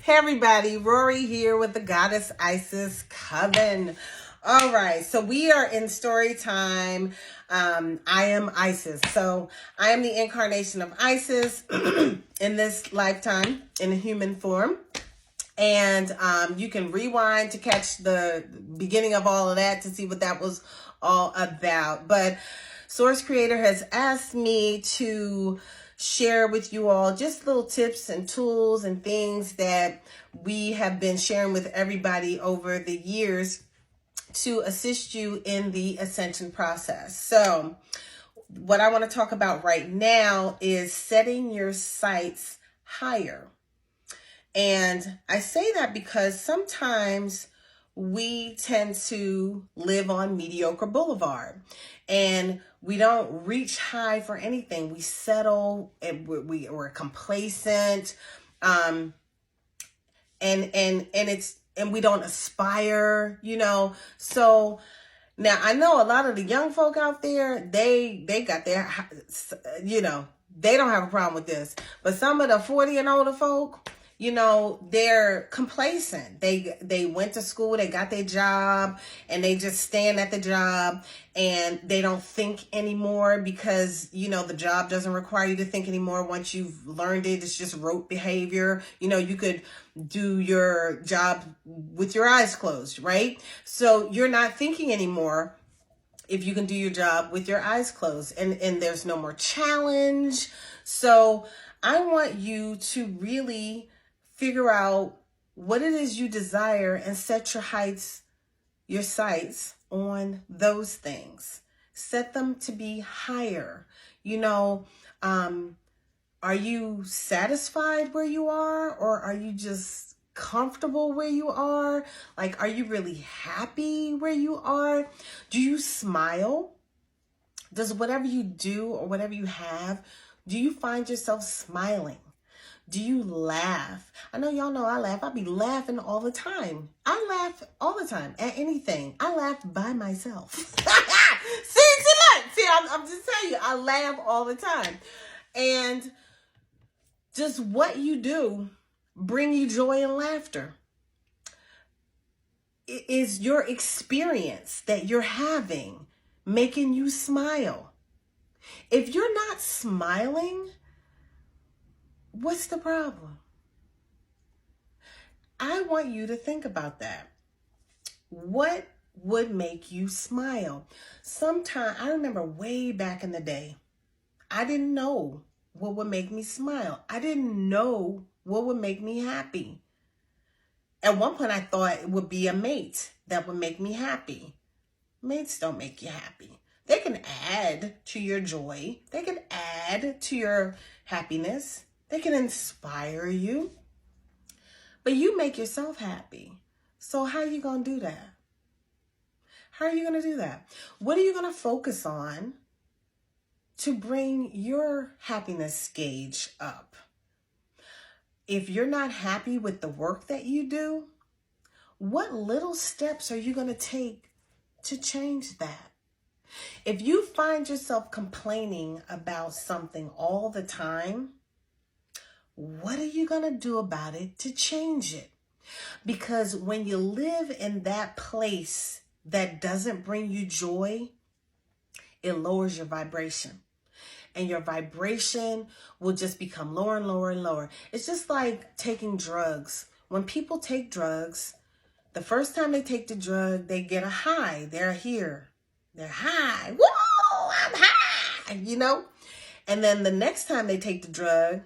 Hey everybody, Rorree here with the Goddess Isis Coven. All right, so we are in story time. I am Isis. So I am the incarnation of Isis in this lifetime in a human form. And you can rewind to catch the beginning of all of that to see what that was all about. But Source Creator has asked me to share with you all just little tips and tools and things that we have been sharing with everybody over the years to assist you in the ascension process. So what I want to talk about right now is setting your sights higher. And I say that because sometimes we tend to live on mediocre boulevard and we don't reach high for anything. We settle and we're complacent. And we don't aspire, So now I know a lot of the young folk out there, they got their, they don't have a problem with this. But some of the 40 and older folk, they're complacent. They went to school, they got their job, and they just stand at the job and they don't think anymore because, the job doesn't require you to think anymore. Once you've learned it, it's just rote behavior. You could do your job with your eyes closed, right? So you're not thinking anymore if you can do your job with your eyes closed, and there's no more challenge. So I want you to really figure out what it is you desire and set your sights on those things. Set them to be higher. Are you satisfied where you are, or are you just comfortable where you are? Like, are you really happy where you are? Do you smile? Does whatever you do or whatever you have, do you find yourself smiling? Do you laugh? I know y'all know I laugh. I be laughing all the time. I laugh all the time at anything. I laugh by myself. See, I'm just telling you, I laugh all the time. And just what you do bring you joy and laughter. Is your experience that you're having making you smile? If you're not smiling, what's the problem? I want you to think about that. What would make you smile? Sometime, I remember way back in the day, I didn't know what would make me smile. I didn't know what would make me happy. At one point, I thought it would be a mate that would make me happy. Mates don't make you happy. They can add to your joy. They can add to your happiness. They can inspire you, but you make yourself happy. So how are you going to do that? How are you going to do that? What are you going to focus on to bring your happiness gauge up? If you're not happy with the work that you do, what little steps are you going to take to change that? If you find yourself complaining about something all the time, what are you going to do about it to change it? Because when you live in that place that doesn't bring you joy, it lowers your vibration. And your vibration will just become lower and lower and lower. It's just like taking drugs. When people take drugs, the first time they take the drug, they get a high. They're here. They're high. Whoa, I'm high, And then the next time they take the drug,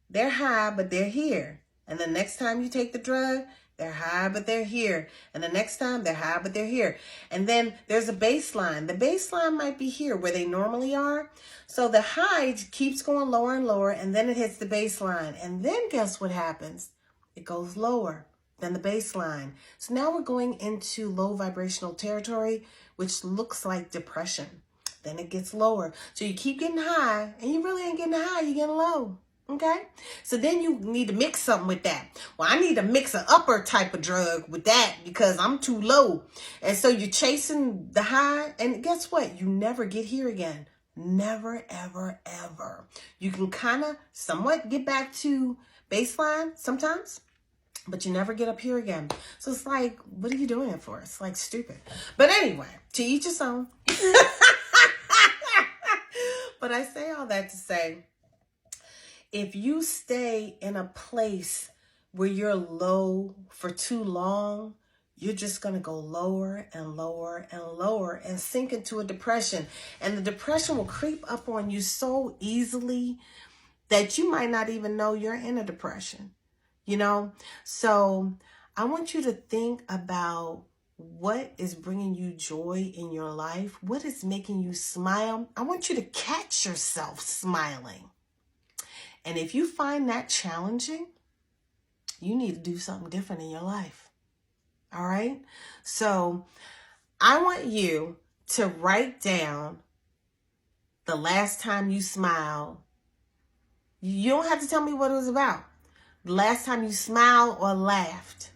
they're high, but they're here. And the next time you take the drug, they're high, but they're here. And the next time, they're high, but they're here. And then there's a baseline. The baseline might be here where they normally are. So the high keeps going lower and lower, and then it hits the baseline. And then guess what happens? It goes lower than the baseline. So now we're going into low vibrational territory, which looks like depression. Then it gets lower. So you keep getting high, and you really ain't getting high, you're getting low. Okay, so then you need to mix something with that. Well, I need to mix an upper type of drug with that because I'm too low. And so you're chasing the high, and guess what? You never get here again. Never, ever, ever. You can kind of somewhat get back to baseline sometimes, but you never get up here again. So it's like, what are you doing it for? It's like stupid. But anyway, to each his own. But I say all that to say, if you stay in a place where you're low for too long, you're just going to go lower and lower and lower and sink into a depression. And the depression will creep up on you so easily that you might not even know you're in a depression, you know? So I want you to think about what is bringing you joy in your life. What is making you smile? I want you to catch yourself smiling. And if you find that challenging, you need to do something different in your life. All right? So I want you to write down the last time you smiled. You don't have to tell me what it was about. The last time you smiled or laughed.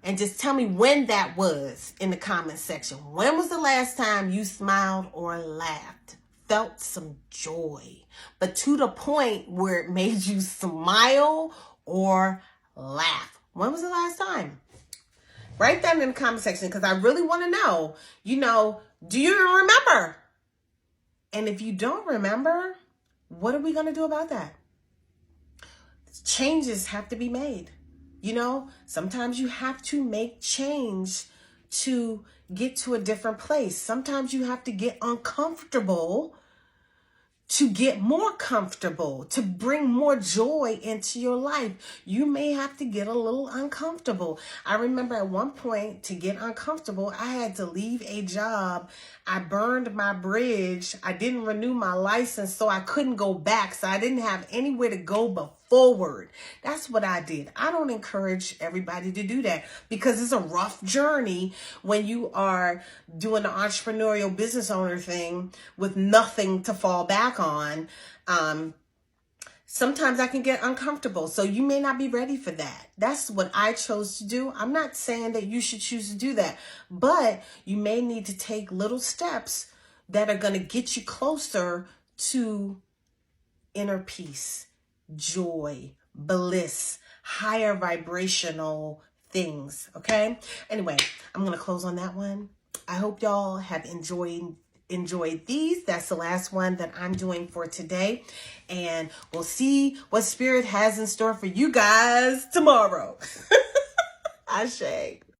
And just tell me when that was in the comment section. When was the last time you smiled or laughed? Felt some joy, but to the point where it made you smile or laugh. When was the last time? Write that in the comment section because I really want to know, do you remember? And if you don't remember, what are we going to do about that? Changes have to be made. Sometimes you have to make change to get to a different place. Sometimes you have to get uncomfortable to get more comfortable, to bring more joy into your life. You may have to get a little uncomfortable. I remember at one point, to get uncomfortable, I had to leave a job. I burned my bridge. I didn't renew my license, so I couldn't go back. So I didn't have anywhere to go but forward. That's what I did. I don't encourage everybody to do that because it's a rough journey when you are doing the entrepreneurial business owner thing with nothing to fall back on. Sometimes I can get uncomfortable. So you may not be ready for that. That's what I chose to do. I'm not saying that you should choose to do that, but you may need to take little steps that are going to get you closer to inner peace, joy, bliss, higher vibrational things. Okay. Anyway, I'm going to close on that one. I hope y'all have enjoyed these. That's the last one that I'm doing for today. And we'll see what Spirit has in store for you guys tomorrow. Ashe.